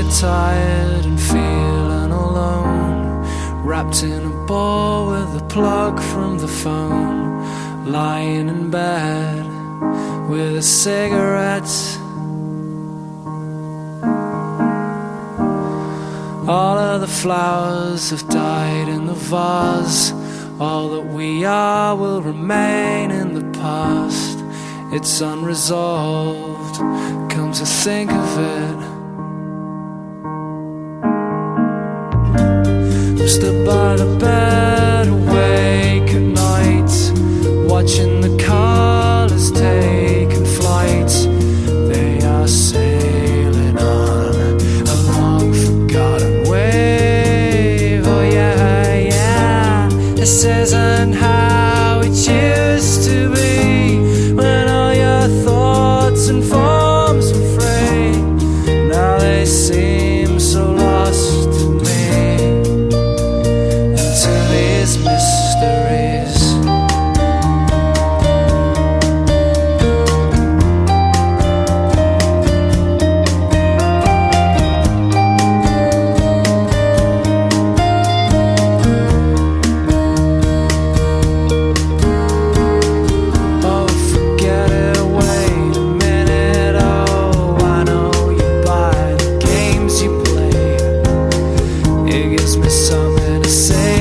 tired and feeling alone, wrapped in a ball with a plug from the phone, lying in bed with a cigarette. All of the flowers have died in the vase. All that we are will remain in the past. It's unresolved, come to think of it. I'm stood by the bed, awake at night, watching the colours taking flight. They are sailing on a long forgotten wave. Oh yeah, yeah. This isn't how it used to be, when all your thoughts and forms were free. Now they seem so lost to me, and to these mysteries. Oh, forget it, wait a minute. Oh, I know you buy the games you play. It gives me something to say